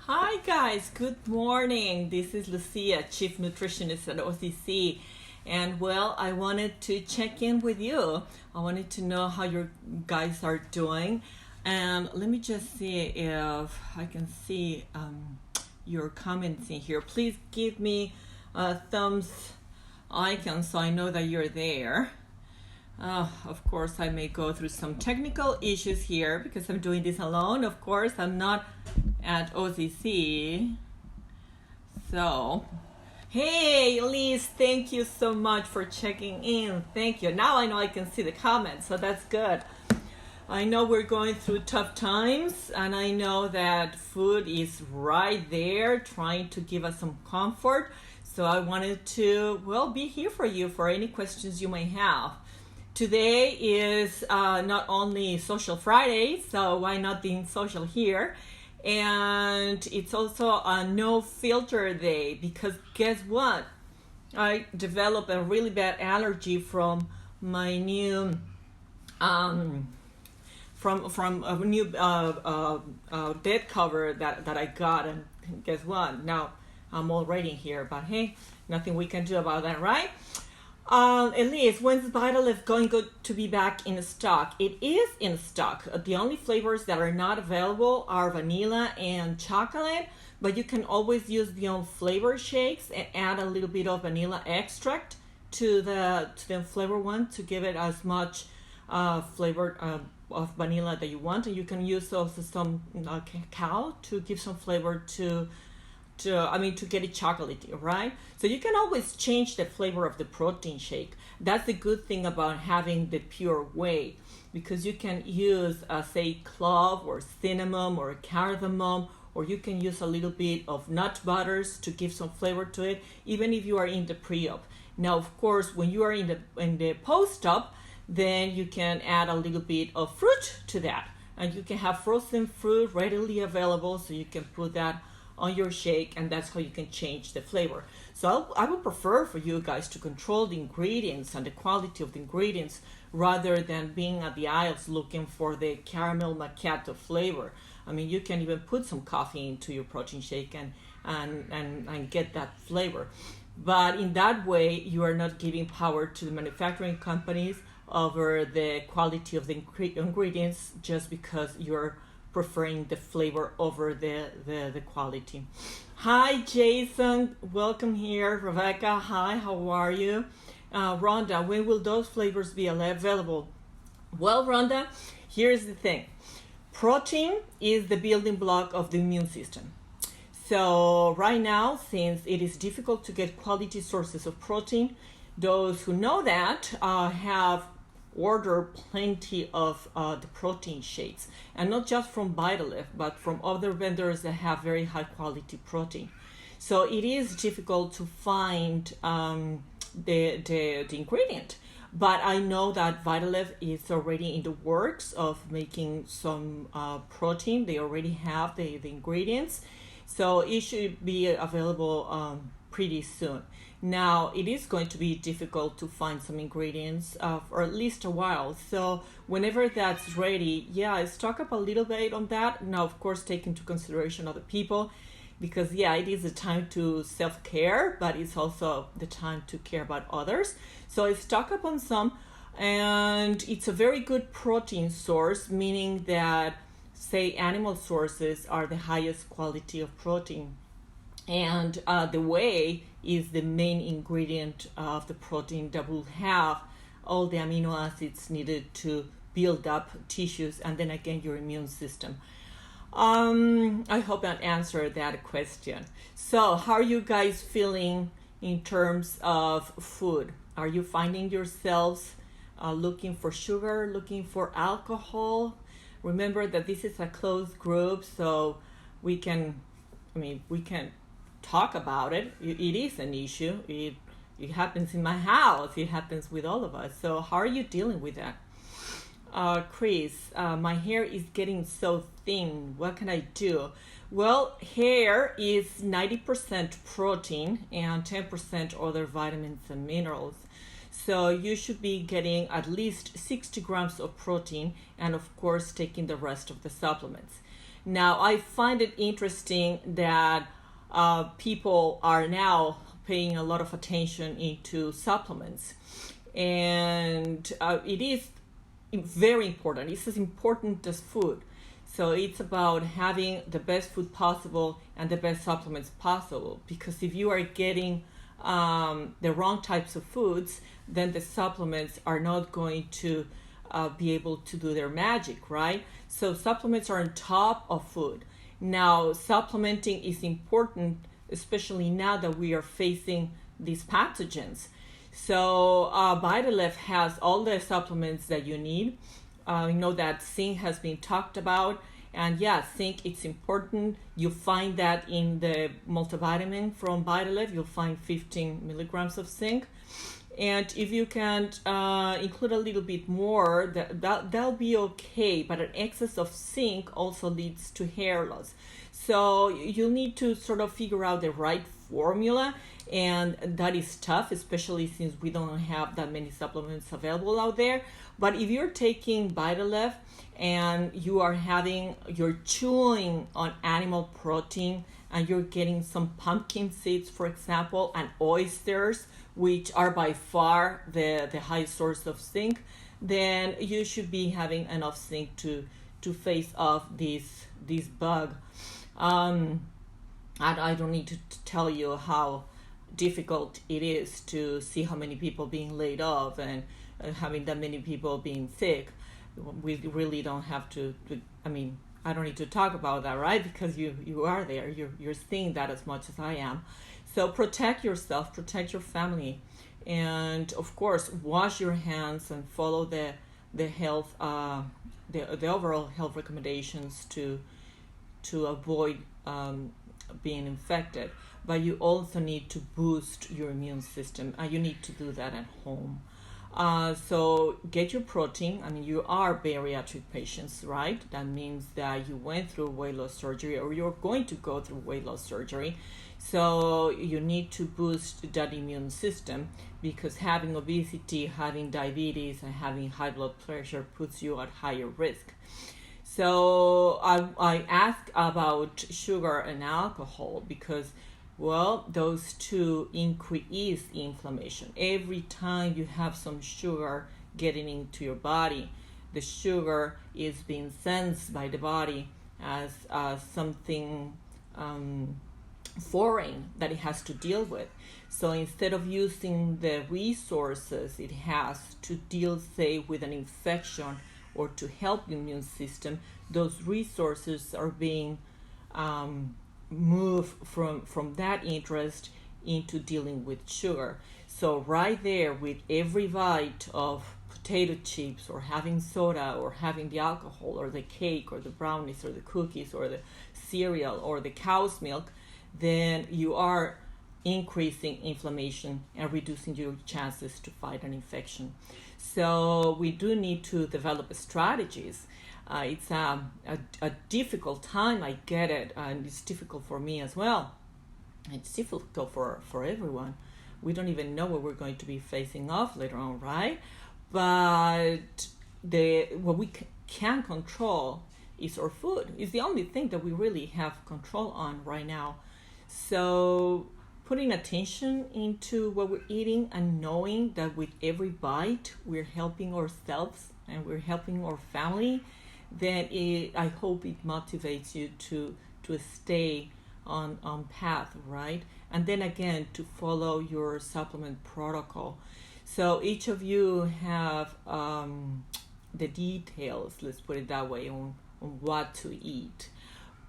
Hi guys, good morning. This is Lucia, Chief Nutritionist at OCC. And well, I wanted to check in with you. I wanted to know how you guys are doing. And let me just see if I can see your comments in here. Please give me a thumbs icon so I know that you're there. Of course, I may go through some technical issues here because I'm doing this alone. Of course, I'm not at OCC. So, hey, Elise, thank you so much for checking in. Thank you. Now I know I can see the comments, so that's good. I know we're going through tough times, and I know that food is right there trying to give us some comfort. So I wanted to, well, be here for you for any questions you may have. Today is not only Social Friday, so why not being social here? And it's also a no filter day because guess what? I developed a really bad allergy from my new from a new bed cover that I got, and guess what? Now I'm already here, but hey, nothing we can do about that, right? Elise, when's Vitalift going to be back in stock? It is in stock. The only flavors that are not available are vanilla and chocolate, but you can always use the flavor shakes and add a little bit of vanilla extract to the flavor one to give it as much flavor of vanilla that you want. And you can use also some cacao to give some flavor to get it chocolatey, right? So you can always change the flavor of the protein shake. That's the good thing about having the pure whey, because you can use, say, clove or cinnamon or cardamom, or you can use a little bit of nut butters to give some flavor to it, even if you are in the pre-op. Now, of course, when you are in the post-op, then you can add a little bit of fruit to that. And you can have frozen fruit readily available, so you can put that on your shake, and that's how you can change the flavor. So I would prefer for you guys to control the ingredients and the quality of the ingredients rather than being at the aisles looking for the caramel macchiato flavor. I mean, you can even put some coffee into your protein shake and get that flavor. But in that way, you are not giving power to the manufacturing companies over the quality of the ingredients just because you're preferring the flavor over the quality. Hi, Jason. Welcome here. Rebecca, hi. How are you? Rhonda, when will those flavors be available? Well, Rhonda, here's the thing. Protein is the building block of the immune system. So right now, since it is difficult to get quality sources of protein, those who know that have order plenty of the protein shakes, and not just from Vitalift, but from other vendors that have very high quality protein. So it is difficult to find the ingredient, but I know that Vitalift is already in the works of making some protein. They already have the ingredients, so it should be available pretty soon. Now, it is going to be difficult to find some ingredients for at least a while. So whenever that's ready, stock up a little bit on that. Now, of course, take into consideration other people, because it is a time to self-care, but it's also the time to care about others. So stock up on some, and it's a very good protein source, meaning that, say, animal sources are the highest quality of protein. And the whey is the main ingredient of the protein that will have all the amino acids needed to build up tissues and then again your immune system. I hope that answered that question. So how are you guys feeling in terms of food? Are you finding yourselves looking for sugar, looking for alcohol? Remember that this is a closed group, so we can talk about it. It is an issue. It happens in my house. It happens with all of us. So how are you dealing with that? Chris, my hair is getting so thin. What can I do? Well, hair is 90% protein and 10% other vitamins and minerals. So you should be getting at least 60 grams of protein and of course taking the rest of the supplements. Now, I find it interesting that people are now paying a lot of attention into supplements, and it is very important. It's as important as food. So it's about having the best food possible and the best supplements possible, because if you are getting the wrong types of foods, then the supplements are not going to be able to do their magic, right? So supplements are on top of food. Now, supplementing is important, especially now that we are facing these pathogens. So Vitalef has all the supplements that you need. I know that zinc has been talked about, and yeah, zinc, it's important. You find that in the multivitamin from Vitalef, you'll find 15 milligrams of zinc. And if you can include a little bit more, that'll be okay. But an excess of zinc also leads to hair loss. So you'll need to sort of figure out the right formula. And that is tough, especially since we don't have that many supplements available out there. But if you're taking Vitalef and you're chewing on animal protein, and you're getting some pumpkin seeds, for example, and oysters, which are by far the highest source of zinc, then you should be having enough zinc to face off this bug. I don't need to tell you how difficult it is to see how many people being laid off and having that many people being sick. We really don't have to I don't need to talk about that, right? Because you are there. You're seeing that as much as I am. So protect yourself, protect your family, and of course wash your hands and follow the health the overall health recommendations to avoid being infected. But you also need to boost your immune system, and you need to do that at home. So get your protein. I mean, you are bariatric patients, right? That means that you went through weight loss surgery, or you're going to go through weight loss surgery. So you need to boost that immune system, because having obesity, having diabetes, and having high blood pressure puts you at higher risk. So I asked about sugar and alcohol because, well, those two increase inflammation. Every time you have some sugar getting into your body, the sugar is being sensed by the body as something foreign that it has to deal with. So instead of using the resources it has to deal, say, with an infection or to help the immune system, those resources are being move from that interest into dealing with sugar. So right there, with every bite of potato chips, or having soda, or having the alcohol, or the cake, or the brownies, or the cookies, or the cereal, or the cow's milk, then you are increasing inflammation and reducing your chances to fight an infection. So we do need to develop strategies. It's a difficult time, I get it, and it's difficult for me as well. It's difficult for everyone. We don't even know what we're going to be facing off later on, right? But what we can control is our food. It's the only thing that we really have control on right now. So putting attention into what we're eating and knowing that with every bite we're helping ourselves and we're helping our family, then I hope it motivates you to stay on path, right? And then again, to follow your supplement protocol. So each of you have the details, let's put it that way, on what to eat.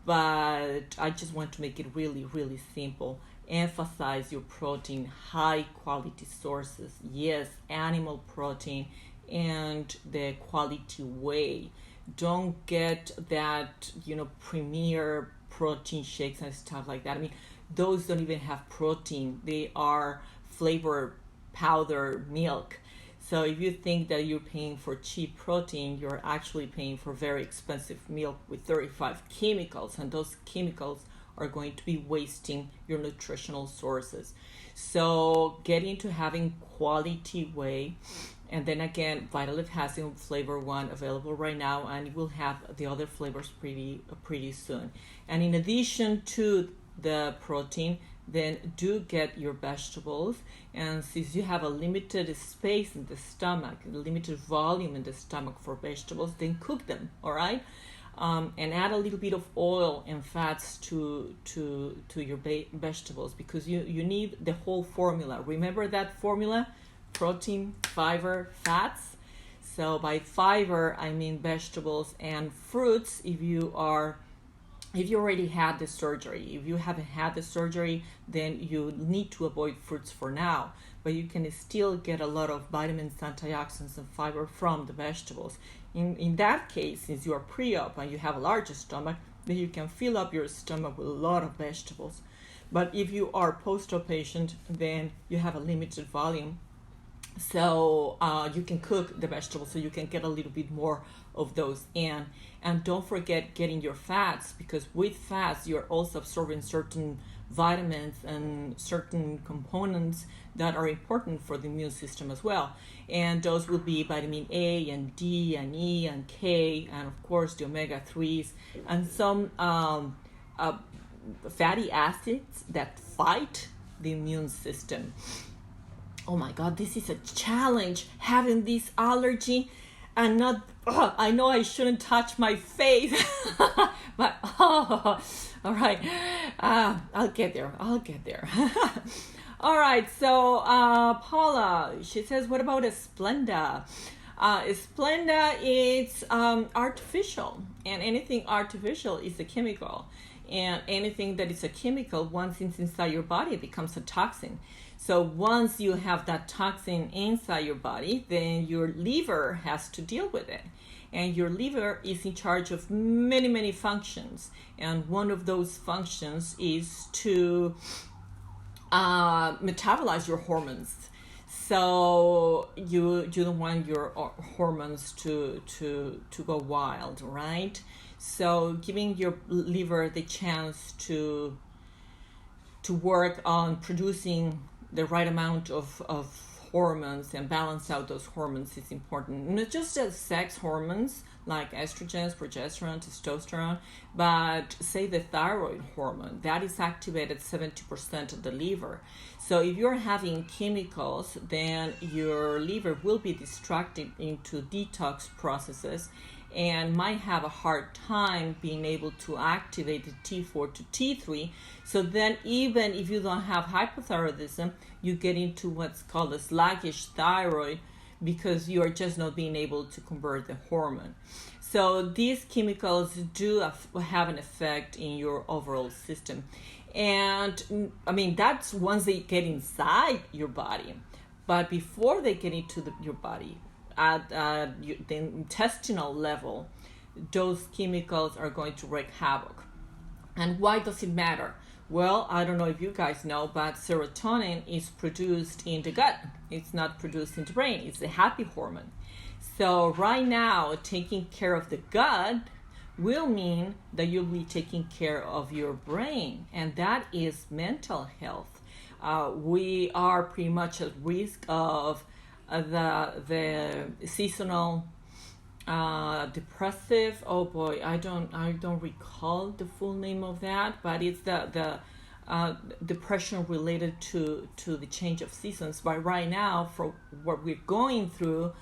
But I just want to make it really, really simple. Emphasize your protein, high quality sources. Yes, animal protein, and the quality whey. Don't get that, premier protein shakes and stuff like that. I mean, those don't even have protein. They are flavored powder milk. So if you think that you're paying for cheap protein, you're actually paying for very expensive milk with 35 chemicals, and those chemicals are going to be wasting your nutritional sources. So get into having quality whey, And then again, Vitaleaf has a flavor one available right now, and we'll have the other flavors pretty soon. And in addition to the protein, then do get your vegetables. And since you have a limited space in the stomach, a limited volume in the stomach for vegetables, then cook them, all right? And add a little bit of oil and fats to your vegetables, because you need the whole formula. Remember that formula? Protein, fiber, fats. So by fiber, I mean vegetables and fruits. If you already had the surgery, if you haven't had the surgery, then you need to avoid fruits for now. But you can still get a lot of vitamins, antioxidants, and fiber from the vegetables. In that case, since you are pre-op and you have a larger stomach, then you can fill up your stomach with a lot of vegetables. But if you are post-op patient, then you have a limited volume. So you can cook the vegetables so you can get a little bit more of those in. And don't forget getting your fats, because with fats you're also absorbing certain vitamins and certain components that are important for the immune system as well. And those will be vitamin A and D and E and K, and of course the omega-3s and some fatty acids that fight the immune system. Oh my God, this is a challenge, having this allergy and not, I know I shouldn't touch my face, but all right, I'll get there. All right, so Paula, she says, what about a Splenda? Splenda is artificial, and anything artificial is a chemical. And anything that is a chemical, once it's inside your body, it becomes a toxin. So once you have that toxin inside your body, then your liver has to deal with it. And your liver is in charge of many, many functions. And one of those functions is to metabolize your hormones. So you don't want your hormones to go wild, right? So giving your liver the chance to work on producing the right amount of hormones and balance out those hormones is important. Not just as sex hormones like estrogens, progesterone, testosterone, but say the thyroid hormone that is activated 70% of the liver. So if you're having chemicals, then your liver will be distracted into detox processes and might have a hard time being able to activate the T4 to T3. So then even if you don't have hypothyroidism, you get into what's called a sluggish thyroid, because you are just not being able to convert the hormone. So these chemicals do have an effect in your overall system. And I mean, that's once they get inside your body. But before they get into your body, at the intestinal level, those chemicals are going to wreak havoc. And why does it matter? Well, I don't know if you guys know, but serotonin is produced in the gut. It's not produced in the brain. It's a happy hormone. So right now, taking care of the gut will mean that you'll be taking care of your brain, and that is mental health. We are pretty much at risk of the seasonal depressive, oh boy, I don't recall the full name of that, but it's the depression related to the change of seasons. But right now, for what we're going through,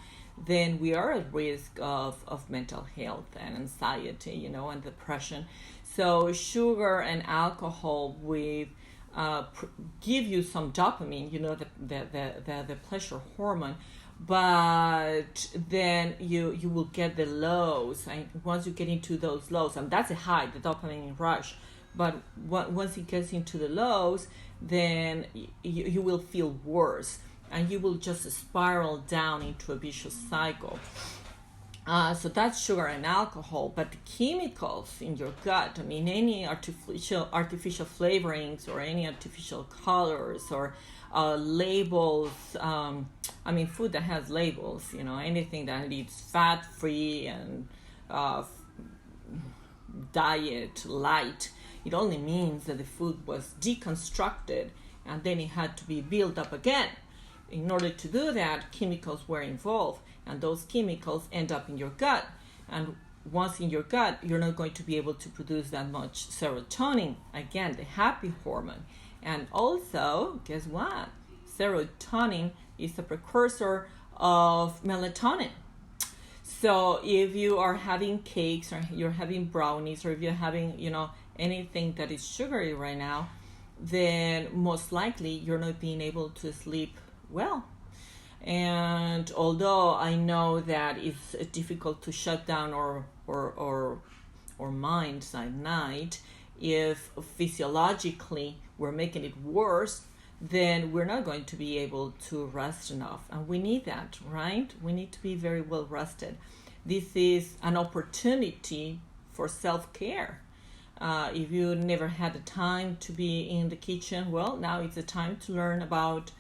then we are at risk of mental health and anxiety, and depression. So sugar and alcohol with give you some dopamine, the pleasure hormone, but then you will get the lows, and once you get into those lows, and that's a high, the dopamine rush, but once it gets into the lows, then you will feel worse, and you will just spiral down into a vicious cycle. So that's sugar and alcohol, but the chemicals in your gut, I mean, any artificial flavorings or any artificial colors or labels, food that has labels, anything that is fat-free and diet light, it only means that the food was deconstructed and then it had to be built up again. in order to do that, chemicals were involved, and those chemicals end up in your gut. And once in your gut, you're not going to be able to produce that much serotonin, again, the happy hormone. And also, guess what? Serotonin is a precursor of melatonin. So if you are having cakes or you're having brownies or if you're having, anything that is sugary right now, then most likely you're not being able to sleep well. And although I know that it's difficult to shut down our minds at night, if physiologically we're making it worse, then we're not going to be able to rest enough. And we need that, right? We need to be very well rested. This is an opportunity for self-care. If you never had the time to be in the kitchen, well, now it's the time to learn about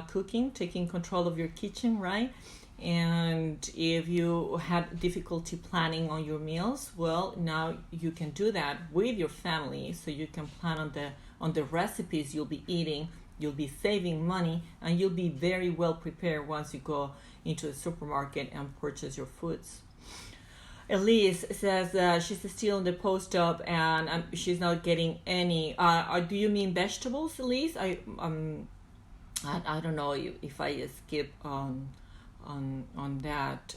cooking, taking control of your kitchen, right? And if you had difficulty planning on your meals, well, now you can do that with your family, so you can plan on the recipes you'll be eating. You'll be saving money, and you'll be very well prepared once you go into the supermarket and purchase your foods. Elise says she's still in the post-op and she's not getting any. Do you mean vegetables, Elise? I don't know if I skip on that.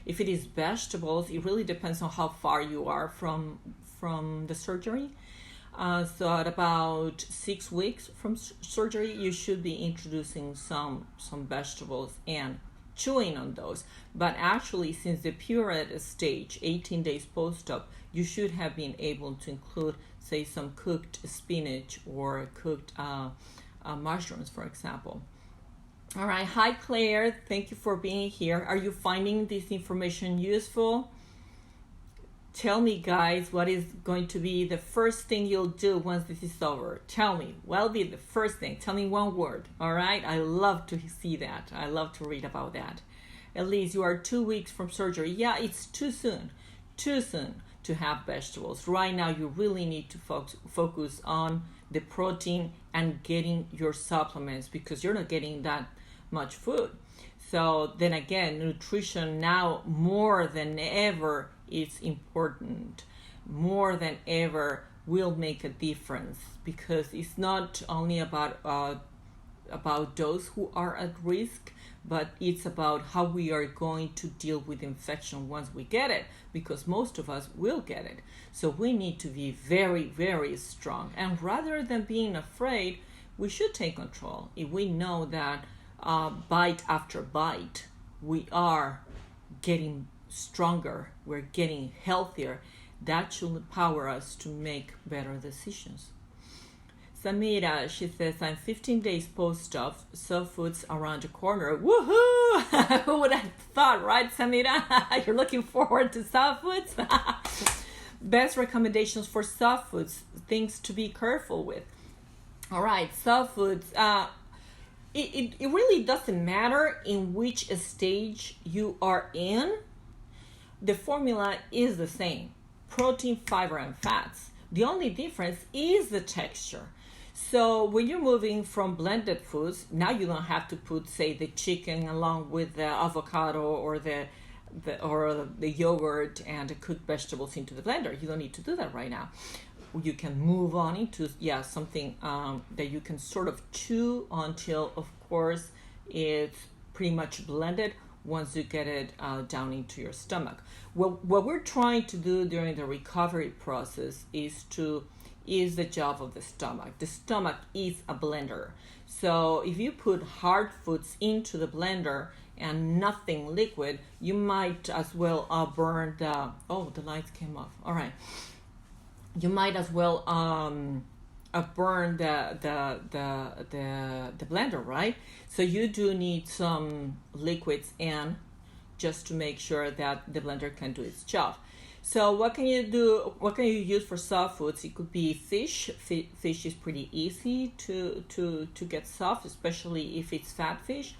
If it is vegetables, it really depends on how far you are from the surgery. So at about 6 weeks from surgery, you should be introducing some vegetables and chewing on those. But actually, since the pureed stage, 18 days post-op, you should have been able to include, say, some cooked spinach or cooked mushrooms, for example. All right. Hi, Claire. Thank you for being here. Are you finding this information useful? Tell me, guys, what is going to be the first thing you'll do once this is over? Tell me. What'll be the first thing? Tell me one word, all right? I love to see that. I love to read about that. Elise, you are 2 weeks from surgery. Yeah, it's too soon to have vegetables. Right now, you really need to focus on the protein and getting your supplements because you're not getting that much food. So then again, nutrition now more than ever is important. More than ever will make a difference because it's not only about those who are at risk, but it's about how we are going to deal with infection once we get it, because most of us will get it. So we need to be very, very strong. And rather than being afraid, we should take control. If we know that bite after bite, we are getting stronger, we're getting healthier, that should empower us to make better decisions. Samira, she says, I'm 15 days post-op, soft foods around the corner. Woohoo! Who would have thought, right, Samira? You're looking forward to soft foods? Best recommendations for soft foods, things to be careful with. All right, soft foods. It really doesn't matter in which stage you are in. The formula is the same. Protein, fiber, and fats. The only difference is the texture. So when you're moving from blended foods, now you don't have to put, say, the chicken along with the avocado or the yogurt and the cooked vegetables into the blender. You don't need to do that right now. You can move on into something that you can sort of chew until, of course, it's pretty much blended once you get it down into your stomach. Well, what we're trying to do during the recovery process is the job of the stomach. The stomach is a blender. So if you put hard foods into the blender and nothing liquid, you might as well burn the lights came off. All right. You might as well burn the blender, right? So you do need some liquids in just to make sure that the blender can do its job. So what can you do? What can you use for soft foods? It could be fish. Fish is pretty easy to get soft, especially if it's fat fish.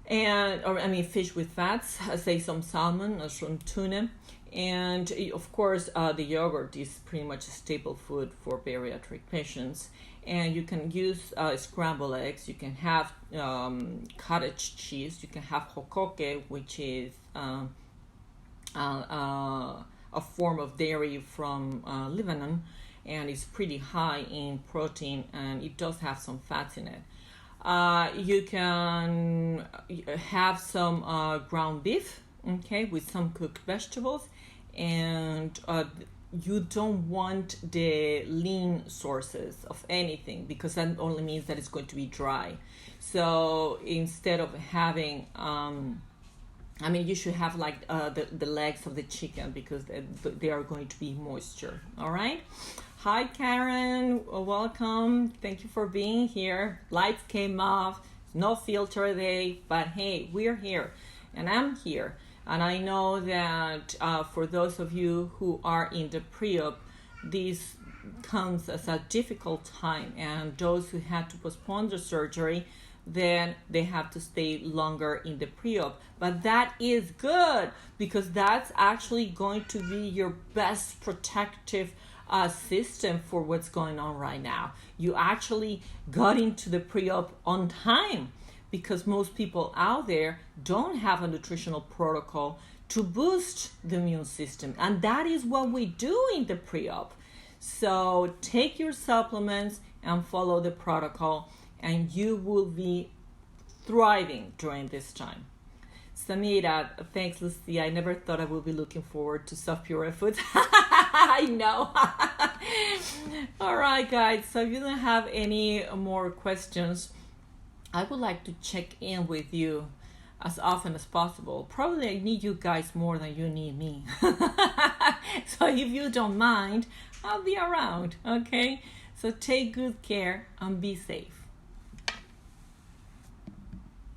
Fish with fats, say some salmon or some tuna. And of course, the yogurt is pretty much a staple food for bariatric patients. And you can use scrambled eggs. You can have cottage cheese. You can have hokoke, which is a form of dairy from Lebanon, and it's pretty high in protein, and it does have some fats in it. You can have some ground beef, okay, with some cooked vegetables, and you don't want the lean sources of anything, because that only means that it's going to be dry. So instead of having you should have like the legs of the chicken, because they are going to be moisture. All right. Hi, Karen. Welcome. Thank you for being here. Lights came off. No filter today, but hey, we're here, and I'm here. And I know that for those of you who are in the pre-op, this comes as a difficult time. And those who had to postpone the surgery, then they have to stay longer in the pre-op. But that is good, because that's actually going to be your best protective system for what's going on right now. You actually got into the pre-op on time, because most people out there don't have a nutritional protocol to boost the immune system. And that is what we do in the pre-op. So take your supplements and follow the protocol, and you will be thriving during this time. Samira, thanks, Lucia. I never thought I would be looking forward to soft pure foods. I know. All right, guys. So if you don't have any more questions, I would like to check in with you as often as possible. Probably I need you guys more than you need me. So if you don't mind, I'll be around, okay? So take good care and be safe.